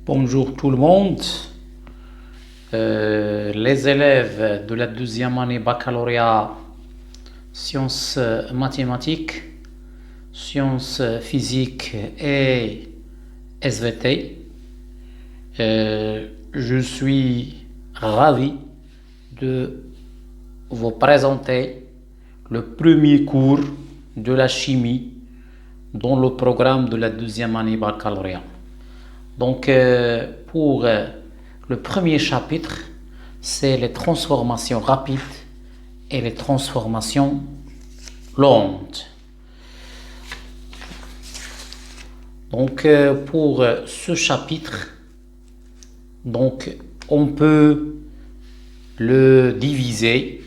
Bonjour tout le monde. Les élèves de la deuxième année baccalauréat sciences mathématiques, sciences physiques et SVT. Je suis ravi de vous présenter le premier cours de la chimie dans le programme de la deuxième année baccalauréat. Donc, pour le premier chapitre, c'est les transformations rapides et les transformations lentes. Donc, pour ce chapitre, donc, on peut le diviser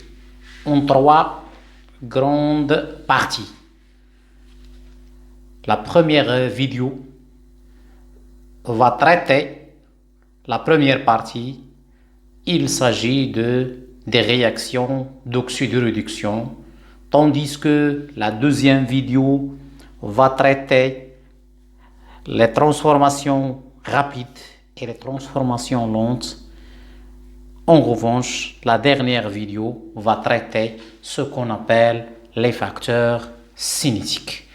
en trois grandes parties. La première vidéo va traiter la première partie. Il s'agit des réactions d'oxydoréduction, tandis que la deuxième vidéo va traiter les transformations rapides et les transformations lentes. En revanche, la dernière vidéo va traiter ce qu'on appelle les facteurs cinétiques.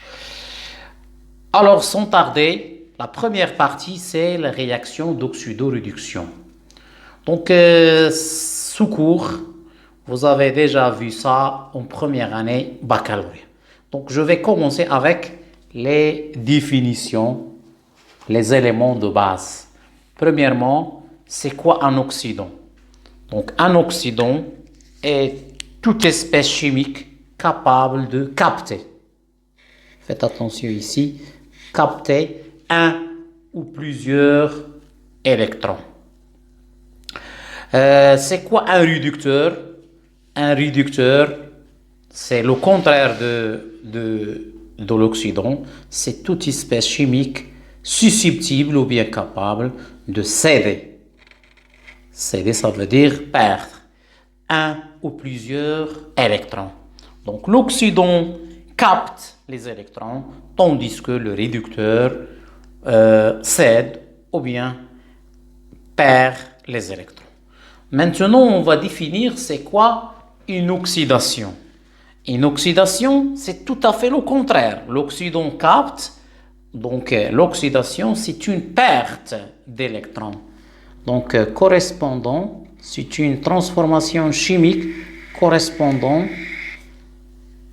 Alors, sans tarder, la première partie, c'est la réaction d'oxydoréduction. Donc, sous cours, vous avez déjà vu ça en première année baccalauréat. Donc, je vais commencer avec les définitions, les éléments de base. Premièrement, c'est quoi un oxydant? Donc, un oxydant est toute espèce chimique capable de capter. Faites attention ici, capter un ou plusieurs électrons. C'est quoi un réducteur? Un réducteur, c'est le contraire de l'oxydant. C'est toute espèce chimique susceptible ou bien capable de céder. Céder, ça veut dire perdre un ou plusieurs électrons. Donc l'oxydant capte les électrons, tandis que le réducteur cède ou bien perd les électrons. Maintenant, on va définir c'est quoi une oxydation. Une oxydation, c'est tout à fait le contraire. L'oxydant capte, donc l'oxydation, c'est une perte d'électrons. Donc, correspondant, c'est une transformation chimique correspondant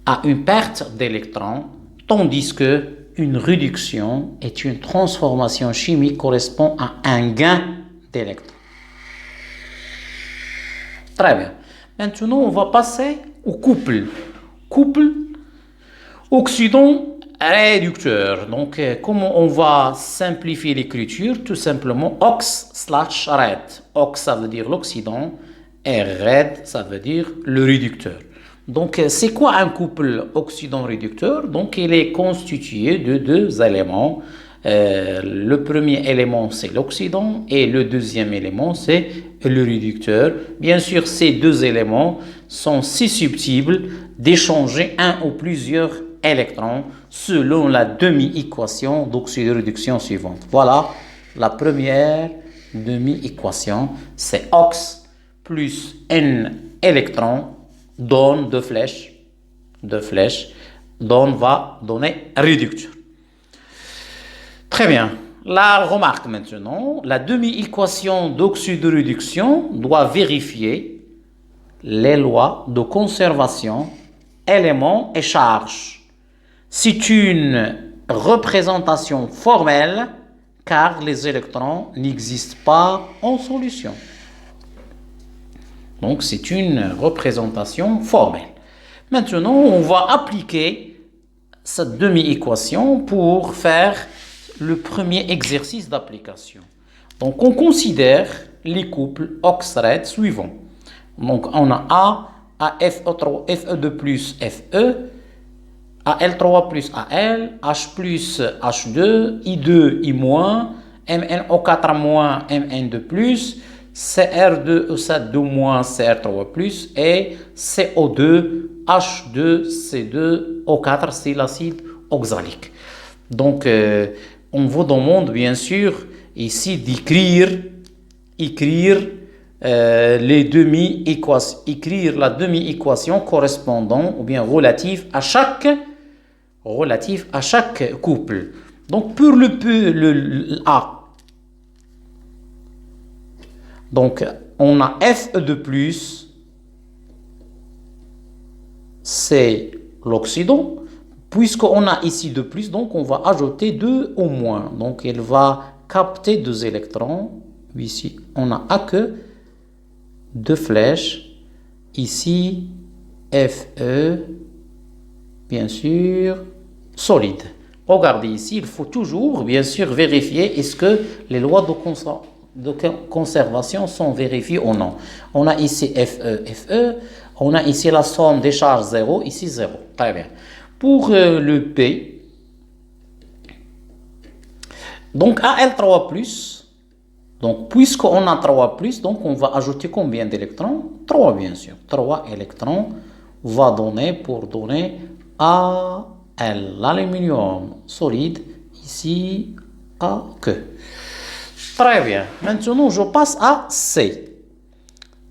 à une perte d'électrons, tandis que une réduction est une transformation chimique correspond à un gain d'électrons. Très bien. Maintenant, on va passer au couple. Couple, oxydant, réducteur. Donc, comment on va simplifier l'écriture? Tout simplement, ox/red. Ox, ça veut dire l'oxydant, et red, ça veut dire le réducteur. Donc, c'est quoi un couple oxydant-réducteur? Donc, il est constitué de deux éléments. Le premier élément, c'est l'oxydant et le deuxième élément, c'est le réducteur. Bien sûr, ces deux éléments sont susceptibles d'échanger un ou plusieurs électrons selon la demi-équation d'oxydoréduction suivante. Voilà la première demi-équation. C'est ox plus n électrons donne deux flèches, va donner réducteur. Très bien. La remarque maintenant, la demi-équation d'oxydoréduction doit vérifier les lois de conservation, éléments et charges. C'est une représentation formelle car les électrons n'existent pas en solution. Donc, c'est une représentation formelle. Maintenant, on va appliquer cette demi-équation pour faire le premier exercice d'application. Donc, on considère les couples ox-red suivants. Donc, on a A FE3, FE2 plus FE, AL3 plus AL, H plus H2, I2, I-, MnO4 moins, Mn2 plus, CR2, EC2 CR3+, et CO2, H2, C2, O4, c'est l'acide oxalique. Donc, on vous demande bien sûr ici d'écrire les demi-équations, écrire la demi-équation correspondant ou bien relative à chaque couple. Donc pour le A, donc on a f de plus, c'est l'oxydant. Puisqu'on a ici de plus, donc on va ajouter 2 au moins. Donc il va capter 2 électrons. Ici, on a que 2 flèches. Ici, Fe, bien sûr, solide. Regardez ici, il faut toujours, bien sûr, vérifier est-ce que les lois de conservation sont vérifiées ou non. On a ici Fe. On a ici la somme des charges 0, ici 0. Très bien. Pour le P, donc Al3+, donc puisqu'on a 3+, donc on va ajouter combien d'électrons? 3 bien sûr. 3 électrons va donner pour donner Al, l'aluminium solide, ici AQ. Très bien. Maintenant, je passe à C.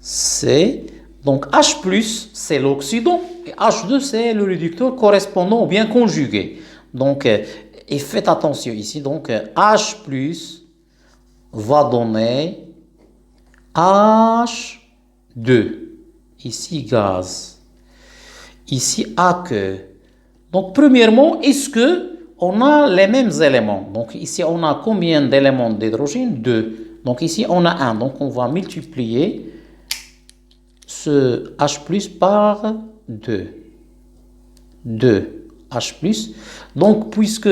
C, donc H+, c'est l'oxydant. Et H2, c'est le réducteur correspondant ou bien conjugué. Donc, et faites attention ici. Donc, H+ va donner H2. Ici, gaz. Ici, AQ. Donc, premièrement, est-ce que on a les mêmes éléments? Donc, ici, on a combien d'éléments d'hydrogène? 2. Donc, ici, on a 1. Donc, on va multiplier ce H+ par 2. 2 H+. Donc, puisque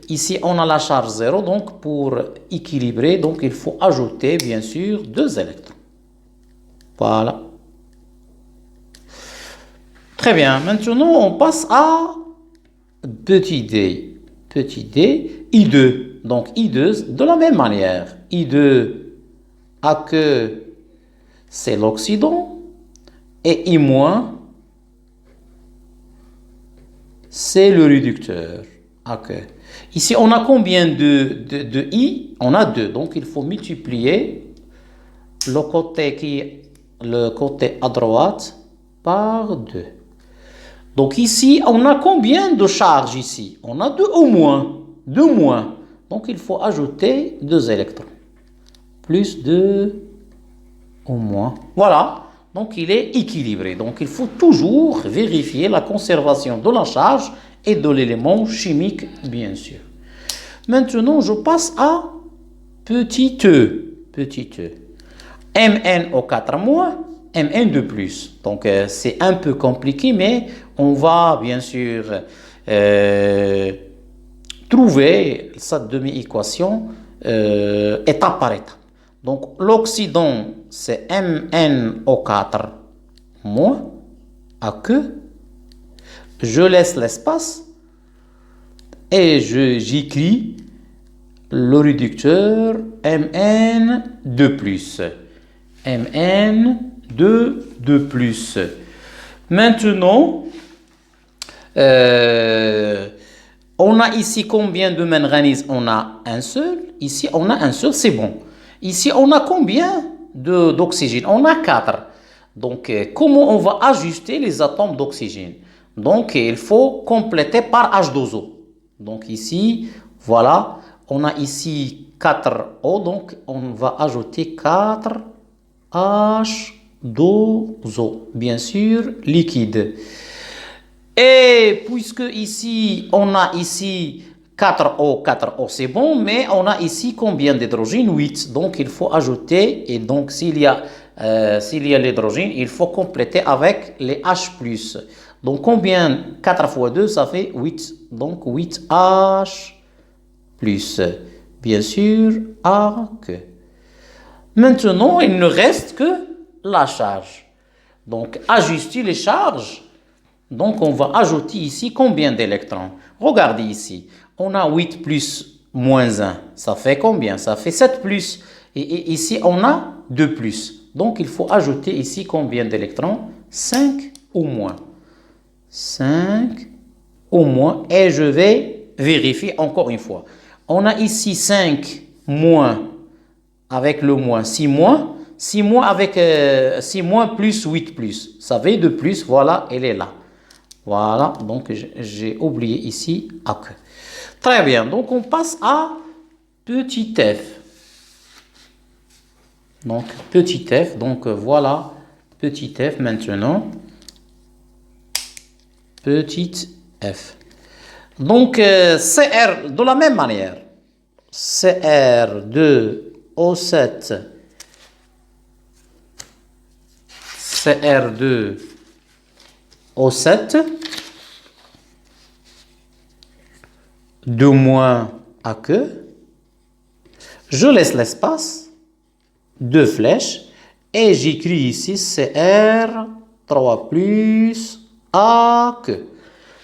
ici, on a la charge 0, donc pour équilibrer, donc il faut ajouter, bien sûr, 2 électrons. Voilà. Très bien. Maintenant, on passe à petit d. Petit d, I2. Donc, I2, de la même manière. I2 a que c'est l'oxydant. Et I-, c'est le réducteur. Okay. Ici, on a combien de I? On a 2. Donc, il faut multiplier le côté à droite par 2. Donc, ici, on a combien de charges ici? On a 2 au moins. 2 moins. Donc, il faut ajouter 2 électrons. Plus 2 au moins. Voilà. Donc, il est équilibré. Donc, il faut toujours vérifier la conservation de la charge et de l'élément chimique, bien sûr. Maintenant, je passe à petit e. Petit e. MnO4-, Mn de plus. Donc, c'est un peu compliqué, mais on va, bien sûr, trouver cette demi-équation étape par étape. Donc, l'oxydant, c'est MnO4-, AQ. Je laisse l'espace et j'écris le réducteur Mn de plus. Mn de plus. Maintenant, on a ici combien de manganèse? On a un seul. Ici, on a un seul, c'est bon. Ici, on a combien d'oxygène? On a 4. Donc, comment on va ajuster les atomes d'oxygène? Donc, il faut compléter par H2O. Donc, ici, voilà, on a ici 4O. Donc, on va ajouter 4 H2O. Bien sûr, liquide. Et puisque ici, on a ici 4O, 4O, c'est bon, mais on a ici combien d'hydrogène? 8. Donc, il faut ajouter, et donc, s'il y a l'hydrogène, il faut compléter avec les H+. Donc, combien? 4 fois 2, ça fait 8. Donc, 8H+. Bien sûr, AQ. Maintenant, il ne reste que la charge. Donc, ajuster les charges. Donc, on va ajouter ici combien d'électrons? Regardez ici. On a 8 plus moins 1. Ça fait combien? Ça fait 7 plus. Et ici, on a 2 plus. Donc, il faut ajouter ici combien d'électrons? 5 ou moins. 5 au moins. Et je vais vérifier encore une fois. On a ici 5 moins avec le moins. 6 moins. 6 moins avec 6 moins plus 8 plus. Ça fait de plus, voilà, elle est là. Voilà, donc j'ai oublié ici à que. Très bien, donc on passe à petit f. Donc petit f, donc voilà, petit f maintenant. Petit f. Donc CR, de la même manière, CR2O7, CR2O7, 2 moins à que, je laisse l'espace, 2 flèches, et j'écris ici CR3 plus à que.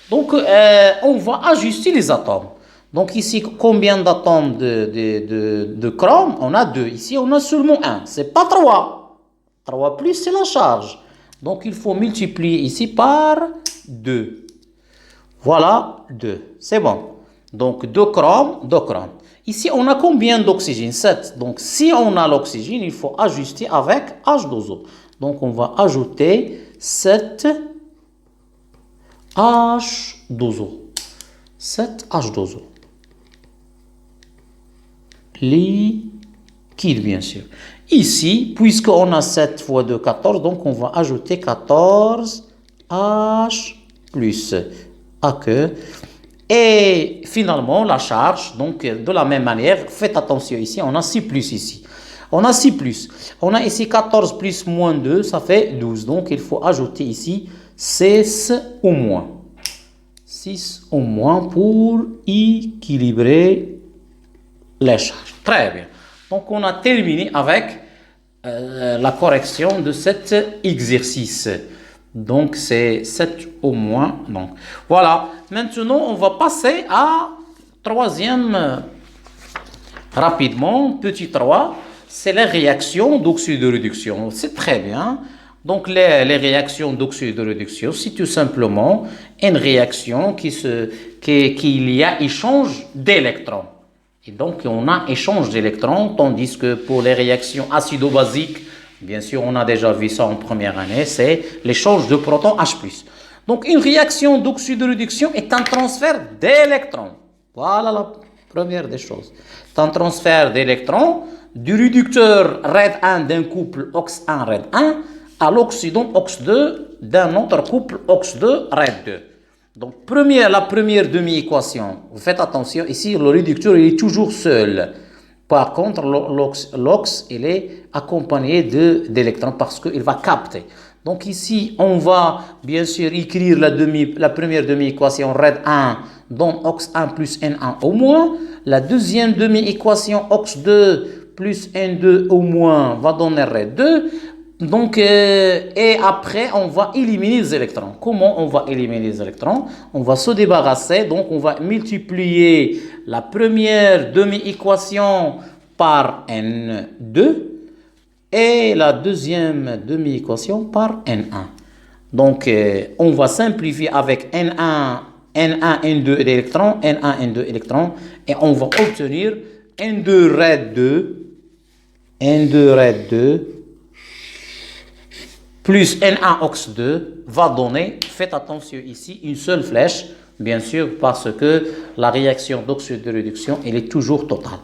Donc, on va ajuster les atomes. Donc, ici, combien d'atomes de chrome? On a 2. Ici, on a seulement 1. Ce n'est pas 3. 3 plus, c'est la charge. Donc, il faut multiplier ici par 2. Voilà, 2. C'est bon. Donc, 2 chrome, 2 chrome. Ici, on a combien d'oxygène? 7. Donc, si on a l'oxygène, il faut ajuster avec H2O. Donc, on va ajouter 7 H2O. 7 H2O. Liquide, bien sûr. Ici, puisqu'on a 7 fois 2, 14, donc on va ajouter 14 H plus à que. Et finalement, la charge, donc de la même manière, faites attention ici, on a 6 plus ici. On a 6 plus. On a ici 14 plus moins 2, ça fait 12. Donc, il faut ajouter ici 6 au moins. 6 au moins pour équilibrer les charges. Très bien. Donc, on a terminé avec la correction de cet exercice. Donc, c'est 7 au moins. Donc, voilà. Maintenant, on va passer à troisième rapidement. Petit 3, c'est les réactions d'oxyde de réduction. C'est très bien. Donc, les réactions d'oxyde de réduction, c'est tout simplement une réaction qu'il y a échange d'électrons. Et donc, on a échange d'électrons, tandis que pour les réactions acido-basiques, bien sûr, on a déjà vu ça en première année, c'est l'échange de protons H+. Donc, une réaction d'oxyde de réduction est un transfert d'électrons. Voilà la première des choses. C'est un transfert d'électrons du réducteur RED1 d'un couple OX1-RED1 à l'oxydant OX2 d'un autre couple OX2-RED2. Donc, la première demi-équation, vous faites attention, ici, le réducteur, il est toujours seul. Par contre, l'ox, il est accompagné d'électrons parce qu'il va capter. Donc, ici, on va bien sûr écrire la première demi-équation RED1 dont OX1 plus N1 au moins. La deuxième demi-équation OX2 plus N2 au moins va donner RED2. Donc, et après, on va éliminer les électrons. Comment on va éliminer les électrons? On va se débarrasser. Donc, on va multiplier la première demi-équation par N2 et la deuxième demi-équation par N1. Donc, on va simplifier avec N1, N2 électrons, N1, N2 électrons, et on va obtenir N2 RED2 plus N1 OX2 va donner, faites attention ici, une seule flèche, bien sûr, parce que la réaction d'oxyde de réduction, elle est toujours totale.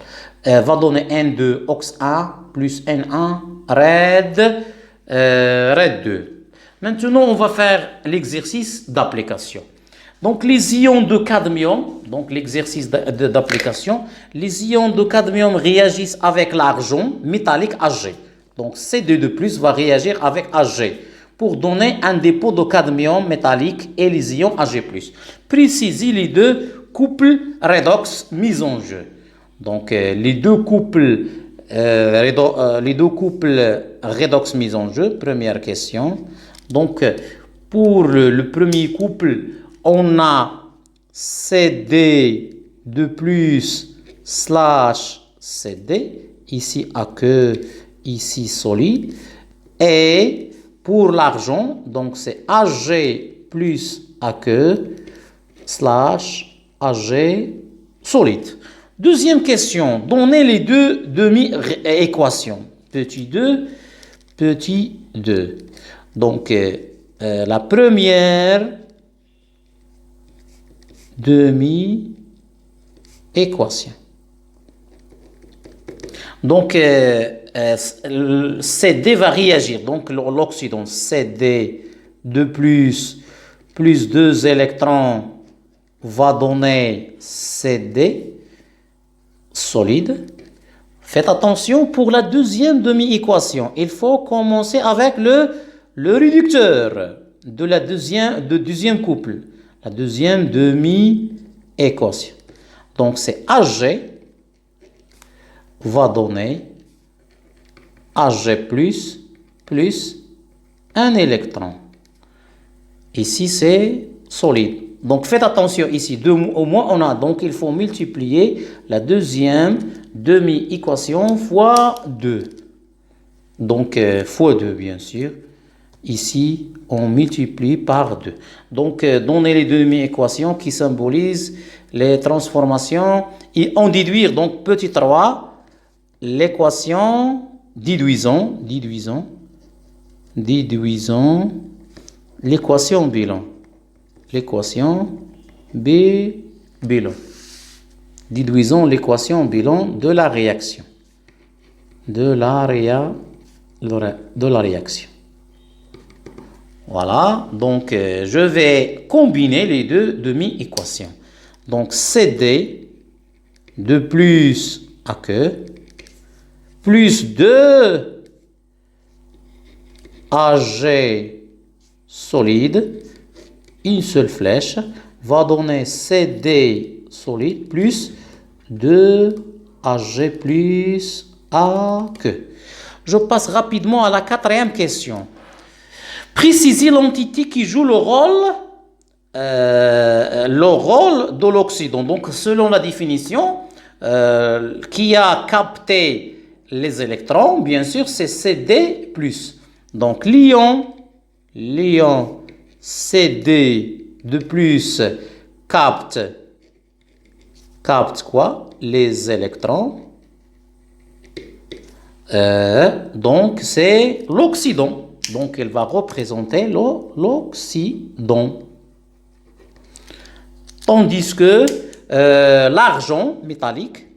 Va donner N2 OX1 plus N1 RED2. Maintenant, on va faire l'exercice d'application. Donc, les ions de cadmium, donc l'exercice d'application, les ions de cadmium réagissent avec l'argent métallique Ag. Donc, C2+ va réagir avec Ag pour donner un dépôt de cadmium métallique et les ions Ag+. Précisez les deux couples redox mis en jeu. Donc, les deux couples redox mis en jeu, première question. Donc, pour le premier couple, on a CD2+ / CD, ici aqueux, ici solide. Et pour l'argent, donc c'est Ag plus aqueux / Ag solide. Deuxième question, donnez les deux demi-équations. Petit 2, petit 2. Donc, la première demi-équation. Donc, CD va réagir. Donc, l'oxydant CD de plus 2 électrons va donner CD solide. Faites attention pour la deuxième demi-équation. Il faut commencer avec le réducteur de la deuxième couple. La deuxième demi-équation. Donc, c'est Ag va donner Ag plus un électron. Ici, c'est solide. Donc, faites attention ici. Au moins, on a. Donc, il faut multiplier la deuxième demi-équation fois 2. Donc, fois 2, bien sûr. Ici, on multiplie par 2. Donc, donnez les deux demi-équations qui symbolisent les transformations. Et en déduire, donc, petit 3, l'équation déduisons l'équation bilan. L'équation bilan. Déduisons l'équation bilan de la réaction. De la réaction. Voilà, donc je vais combiner les deux demi-équations. Donc CD de plus AQ plus 2 Ag solide, une seule flèche, va donner CD solide plus 2 Ag plus AQ. Je passe rapidement à la quatrième question. Précisez l'entité qui joue le rôle de l'oxydant. Donc, selon la définition, qui a capté les électrons, bien sûr, c'est CD+. Donc, l'ion CD de plus capte quoi? Les électrons. Donc, c'est l'oxydant. Donc, elle va représenter l'oxydant. Tandis que l'argent métallique,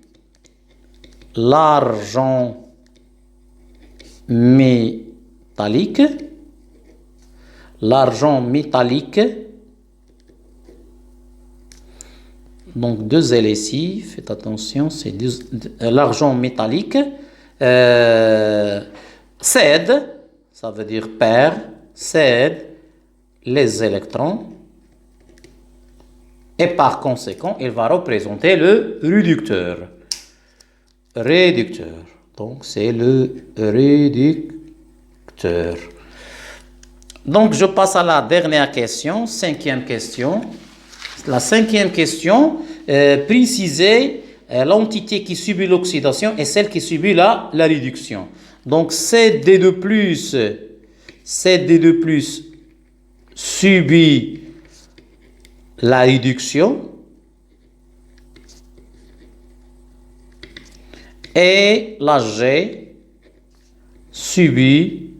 donc 2 L ici, faites attention, c'est l'argent métallique, cède, ça veut dire perd, cède les électrons, et par conséquent, il va représenter le réducteur. Donc, c'est le réducteur. Donc, je passe à la dernière question, cinquième question. La cinquième question, préciser l'entité qui subit l'oxydation et celle qui subit la réduction. Donc, CD2+, subit la réduction et l'Ag subit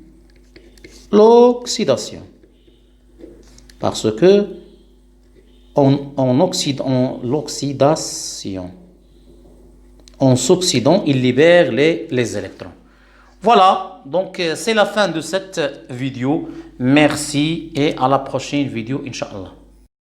l'oxydation. Parce que en s'oxydant, il libère les électrons. Voilà, donc c'est la fin de cette vidéo. Merci et à la prochaine vidéo, Inch'Allah.